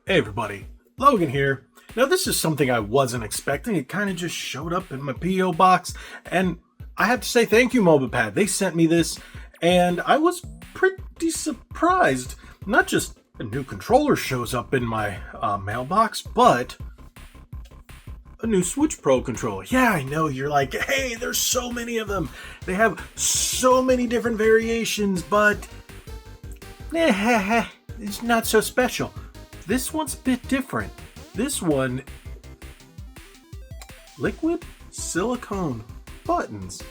Hey everybody, Logan here. Now this is something I wasn't expecting. It kind of just showed up in my P.O. box, and I have to say thank you, Mobapad. They sent me this, and I was pretty surprised. Not just a new controller shows up in my mailbox, but a new Switch Pro controller. Yeah, I know, you're like, hey, there's so many of them. They have so many different variations, but it's not so special. This one's a bit different. This one, liquid silicone buttons.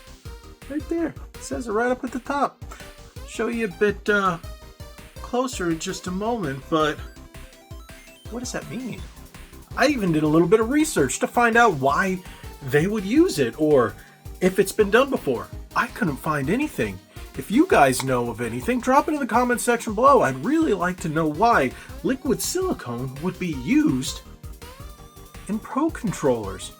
Right there. It says it right up at the top. Show you a bit closer in just a moment, but what does that mean? I even did a little bit of research to find out why they would use it or if it's been done before. I couldn't find anything. If you guys know of anything, drop it in the comment section below. I'd really like to know why liquid silicone would be used in Pro controllers.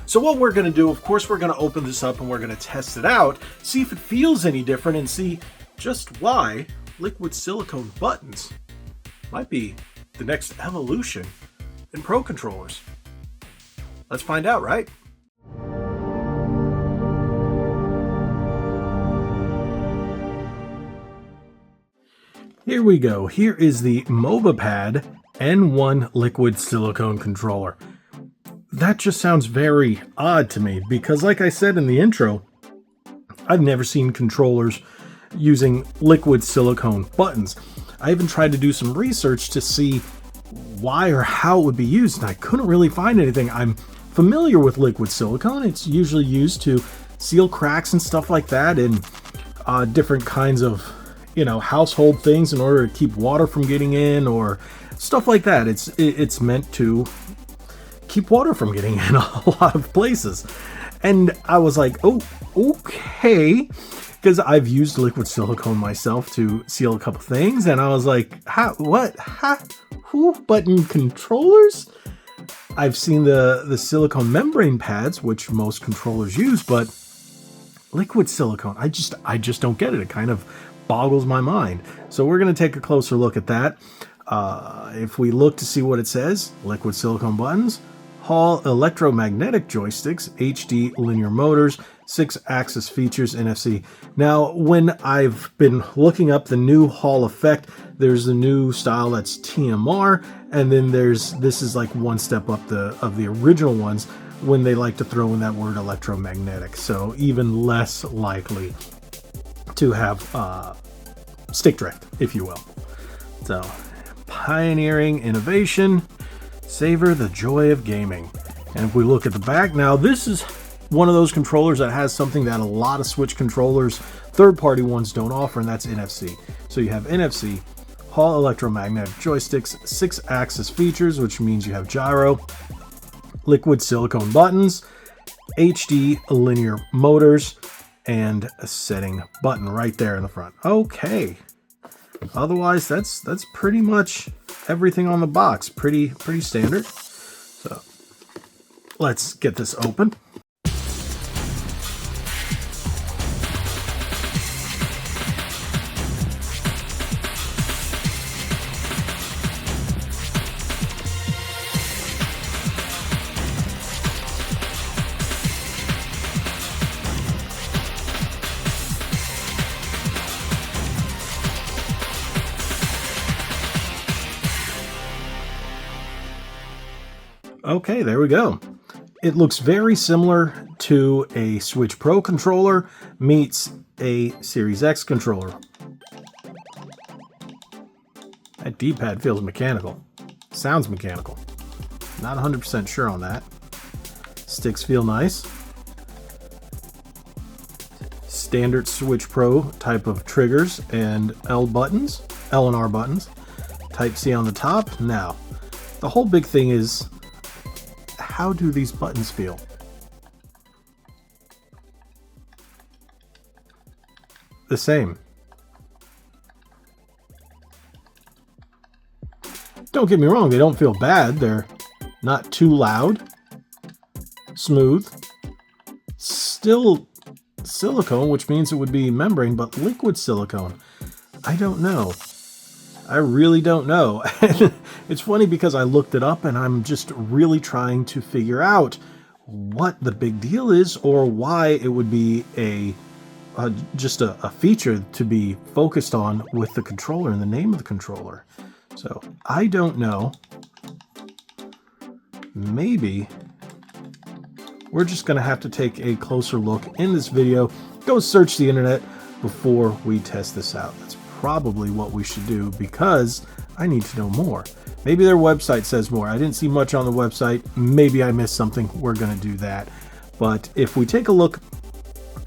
So what we're going to do, of course, we're going to open this up and we're going to test it out, see if it feels any different, and see just why liquid silicone buttons might be the next evolution in Pro controllers. Let's find out, right? Here we go. Here is the Mobapad N1 liquid silicone controller. That just sounds very odd to me because, like I said in the intro, I've never seen controllers using liquid silicone buttons. I even tried to do some research to see why or how it would be used, and I couldn't really find anything. I'm familiar with liquid silicone. It's usually used to seal cracks and stuff like that in different kinds of household things in order to keep water from getting in or stuff like that. It's meant to keep water from getting in a lot of places. And I was like, oh, okay, because I've used liquid silicone myself to seal a couple things, and I was like, who button controllers? I've seen the silicone membrane pads, which most controllers use, but liquid silicone, I just don't get it. It kind of boggles my mind. So we're going to take a closer look at that. If we look to see what it says, liquid silicone buttons, Hall electromagnetic joysticks, HD linear motors, 6-axis features, NFC. Now, when I've been looking up the new Hall effect, there's the new style that's TMR, and then this is like one step up of the original ones when they like to throw in that word electromagnetic. So even less likely to have stick drift, if you will. So, pioneering innovation, savor the joy of gaming. And if we look at the back, now this is one of those controllers that has something that a lot of Switch controllers, third-party ones, don't offer, and that's NFC. So you have NFC, Hall electromagnetic joysticks, 6-axis features, which means you have gyro, liquid silicone buttons, HD linear motors, and a setting button right there in the front. Okay. Otherwise, that's pretty much everything on the box. Pretty standard. So let's get this open. Okay, there we go. It looks very similar to a Switch Pro controller meets a Series X controller. That D-pad feels mechanical. Sounds mechanical. Not 100% sure on that. Sticks feel nice. Standard Switch Pro type of triggers and L buttons, L and R buttons. Type-C on the top. Now, the whole big thing is, how do these buttons feel? The same. Don't get me wrong, they don't feel bad. They're not too loud. Smooth. Still silicone, which means it would be membrane, but liquid silicone. I don't know. I really don't know. It's funny because I looked it up and I'm just really trying to figure out what the big deal is or why it would be just a feature to be focused on with the controller and the name of the controller. So I don't know. Maybe we're just going to have to take a closer look in this video. Go search the internet before we test this out. That's probably what we should do because I need to know more. Maybe their website says more. I didn't see much on the website. Maybe I missed something. We're going to do that. But if we take a look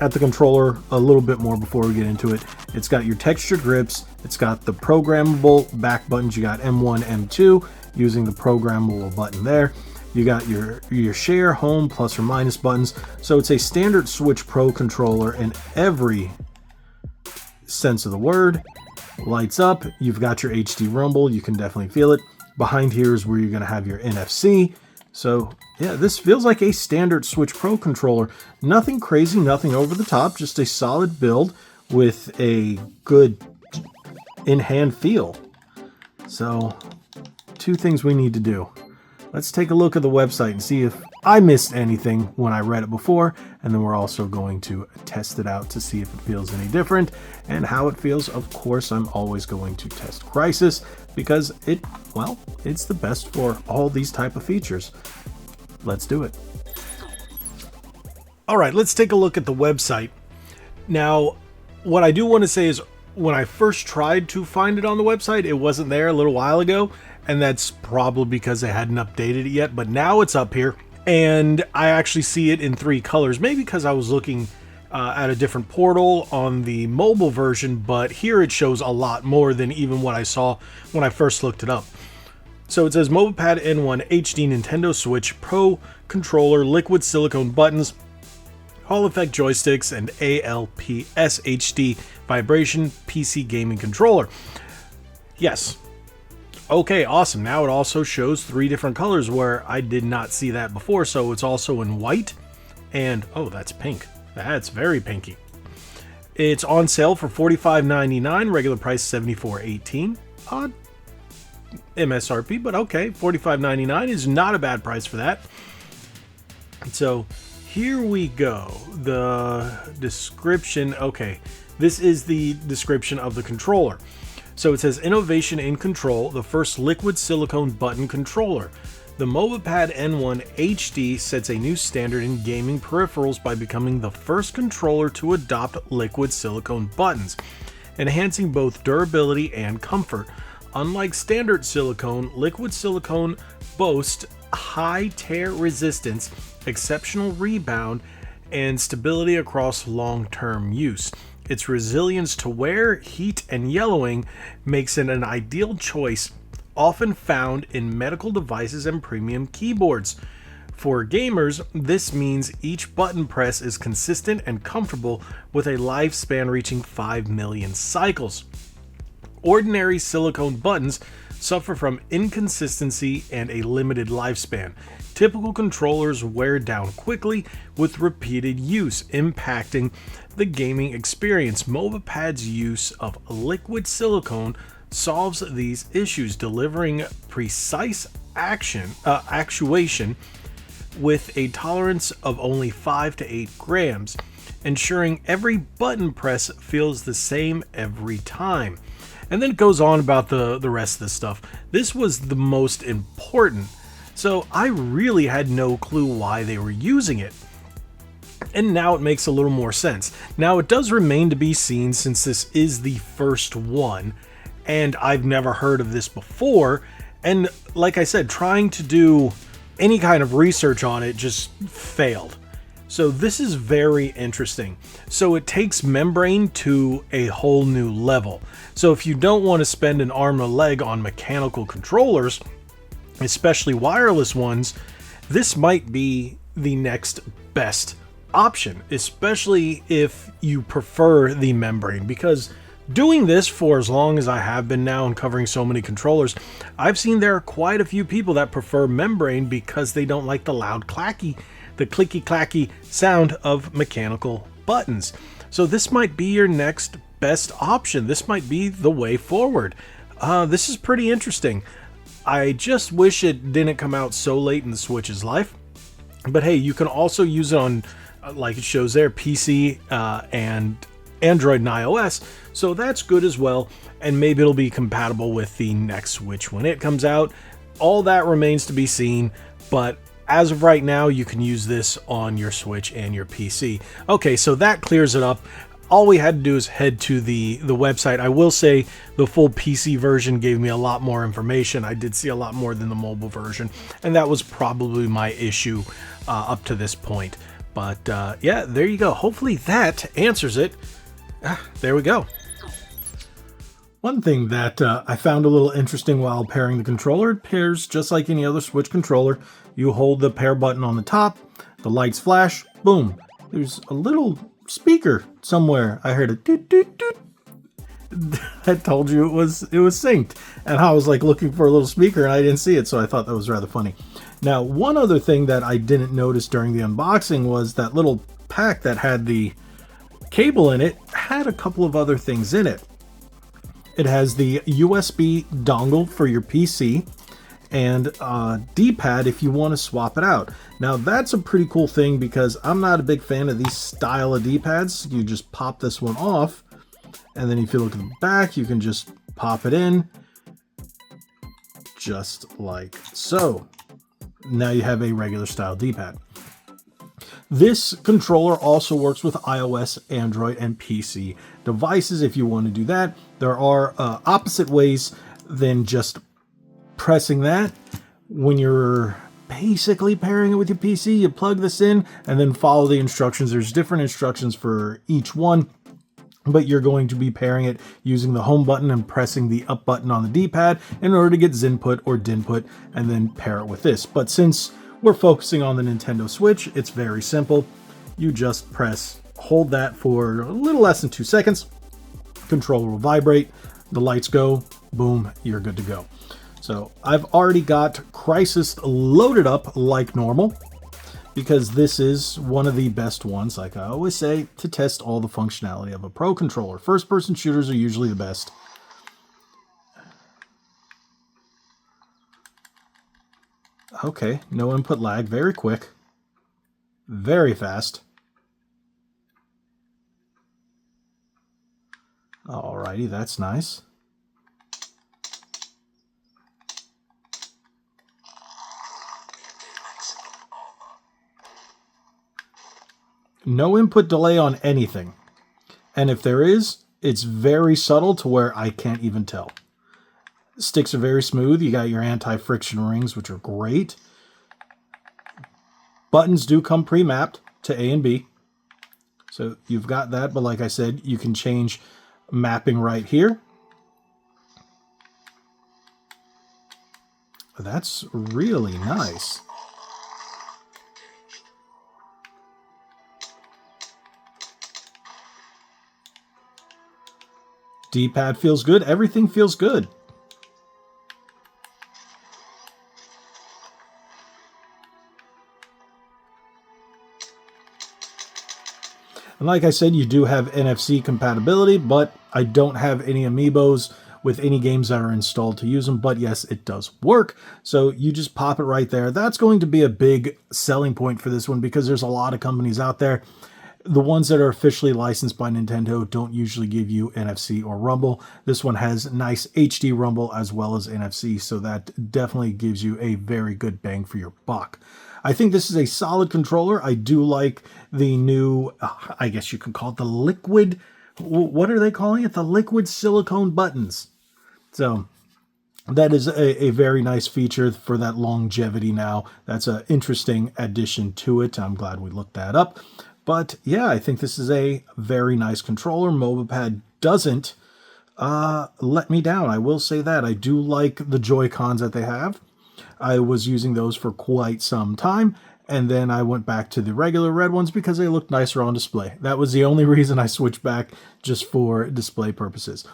at the controller a little bit more before we get into it, it's got your texture grips. It's got the programmable back buttons. You got M1, M2 using the programmable button there. You got your share, home, plus or minus buttons. So it's a standard Switch Pro controller in every sense of the word. Lights up. You've got your HD rumble. You can definitely feel it. Behind here is where you're going to have your NFC. So yeah, this feels like a standard Switch Pro controller. Nothing crazy, nothing over the top, just a solid build with a good in-hand feel. So two things we need to do. Let's take a look at the website and see if I missed anything when I read it before, and then we're also going to test it out to see if it feels any different and how it feels. Of course, I'm always going to test Crysis because it's the best for all these type of features. Let's do it. All right, let's take a look at the website. Now, what I do want to say is when I first tried to find it on the website, it wasn't there a little while ago. And that's probably because they hadn't updated it yet, but now it's up here and I actually see it in 3 colors, maybe because I was looking at a different portal on the mobile version, but here it shows a lot more than even what I saw when I first looked it up. So it says Mobapad N1 HD Nintendo Switch Pro controller, liquid silicone buttons, Hall effect joysticks, and ALPS HD vibration PC gaming controller. Yes. Okay, awesome. Now it also shows 3 different colors where I did not see that before. So it's also in white and, oh, that's pink. That's very pinky. It's on sale for $45.99, regular price $74.18. Odd MSRP, but okay, $45.99 is not a bad price for that. So here we go. The description, okay, this is the description of the controller. So it says innovation in control, the first liquid silicone button controller. The Mobapad N1 HD sets a new standard in gaming peripherals by becoming the first controller to adopt liquid silicone buttons, enhancing both durability and comfort. Unlike standard silicone, liquid silicone boasts high tear resistance, exceptional rebound, and stability across long-term use. Its resilience to wear, heat, and yellowing makes it an ideal choice, often found in medical devices and premium keyboards. For gamers, this means each button press is consistent and comfortable with a lifespan reaching 5 million cycles. Ordinary silicone buttons suffer from inconsistency and a limited lifespan. Typical controllers wear down quickly with repeated use, impacting the gaming experience. Mobapad's use of liquid silicone solves these issues, delivering precise actuation with a tolerance of only 5 to 8 grams, ensuring every button press feels the same every time. And then it goes on about the rest of the stuff. This was the most important. So I really had no clue why they were using it. And now it makes a little more sense. Now it does remain to be seen since this is the first one and I've never heard of this before. And like I said, trying to do any kind of research on it just failed. So this is very interesting. So it takes membrane to a whole new level. So if you don't want to spend an arm and a leg on mechanical controllers, especially wireless ones, this might be the next best option, especially if you prefer the membrane, because doing this for as long as I have been now and covering so many controllers, I've seen there are quite a few people that prefer membrane because they don't like the loud clicky clacky sound of mechanical buttons. So this might be your next best option. This might be the way forward. This is pretty interesting. I just wish it didn't come out so late in the Switch's life. But hey, you can also use it on, like it shows there, PC and Android and iOS. So that's good as well. And maybe it'll be compatible with the next Switch when it comes out. All that remains to be seen. But as of right now, you can use this on your Switch and your PC. Okay, so that clears it up. All we had to do is head to the website. I will say the full PC version gave me a lot more information. I did see a lot more than the mobile version, and that was probably my issue up to this point. But yeah, there you go. Hopefully that answers it. There we go. One thing that I found a little interesting while pairing the controller, it pairs just like any other Switch controller. You hold the pair button on the top, the lights flash, boom. There's a little speaker somewhere. I heard a doot doot doot. That told you it was synced. And I was like looking for a little speaker and I didn't see it, so I thought that was rather funny. Now, one other thing that I didn't notice during the unboxing was that little pack that had the cable in it had a couple of other things in it. It has the USB dongle for your PC and D-pad if you want to swap it out. Now that's a pretty cool thing because I'm not a big fan of these style of D-pads. You just pop this one off, and then if you look at the back, you can just pop it in just like so. Now you have a regular style D-pad. This controller also works with iOS, Android, and PC devices if you want to do that. There are opposite ways than just pressing that. When you're basically pairing it with your PC, you plug this in and then follow the instructions. There's different instructions for each one, but you're going to be pairing it using the home button and pressing the up button on the D-pad in order to get Zinput or Dinput and then pair it with this. But since we're focusing on the Nintendo Switch, it's very simple. You just hold that for a little less than 2 seconds. Controller will vibrate, the lights go, boom, you're good to go. So I've already got Crisis loaded up like normal because this is one of the best ones, like I always say, to test all the functionality of a Pro controller. First-person shooters are usually the best. Okay, no input lag, very quick, very fast. Alrighty, that's nice. No input delay on anything. And if there is, it's very subtle to where I can't even tell. Sticks are very smooth. You got your anti-friction rings, which are great. Buttons do come pre-mapped to A and B. So you've got that, but like I said, you can change mapping right here. That's really nice. D-pad feels good. Everything feels good. And like I said, you do have NFC compatibility, but I don't have any amiibos with any games that are installed to use them. But yes, it does work. So you just pop it right there. That's going to be a big selling point for this one because there's a lot of companies out there. The ones that are officially licensed by Nintendo don't usually give you NFC or rumble. This one has nice HD rumble as well as NFC, so that definitely gives you a very good bang for your buck. I think this is a solid controller. I do like the new, I guess you can call it the liquid, what are they calling it? The liquid silicone buttons. So that is a very nice feature for that longevity now. That's an interesting addition to it. I'm glad we looked that up. But yeah, I think this is a very nice controller. Mobapad doesn't let me down. I will say that. I do like the Joy-Cons that they have. I was using those for quite some time, and then I went back to the regular red ones because they looked nicer on display. That was the only reason I switched back, just for display purposes.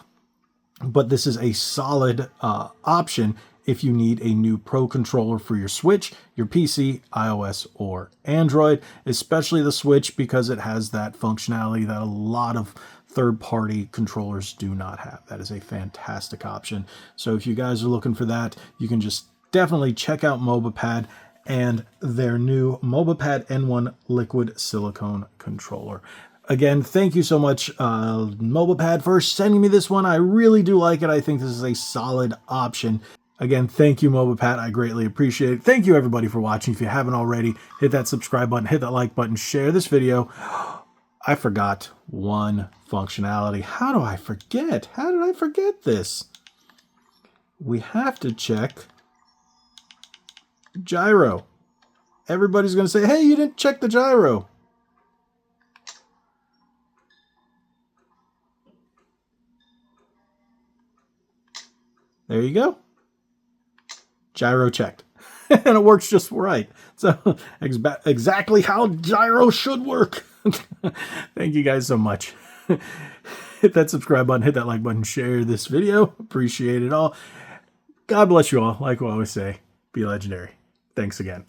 But this is a solid option if you need a new Pro controller for your Switch, your PC, iOS, or Android, especially the Switch because it has that functionality that a lot of third-party controllers do not have. That is a fantastic option. So if you guys are looking for that, you can just definitely check out Mobapad and their new Mobapad N1 liquid silicone controller. Again, thank you so much, Mobapad, for sending me this one. I really do like it. I think this is a solid option. Again, thank you, Mobapad. I greatly appreciate it. Thank you, everybody, for watching. If you haven't already, hit that subscribe button, hit that like button, share this video. I forgot one functionality. How do I forget? How did I forget this? We have to check gyro. Everybody's going to say, hey, you didn't check the gyro. There you go. Gyro checked. And it works just right. So exactly how gyro should work. Thank you guys so much. Hit that subscribe button, hit that like button, share this video. Appreciate it all. God bless you all. Like I always say, be legendary. Thanks again.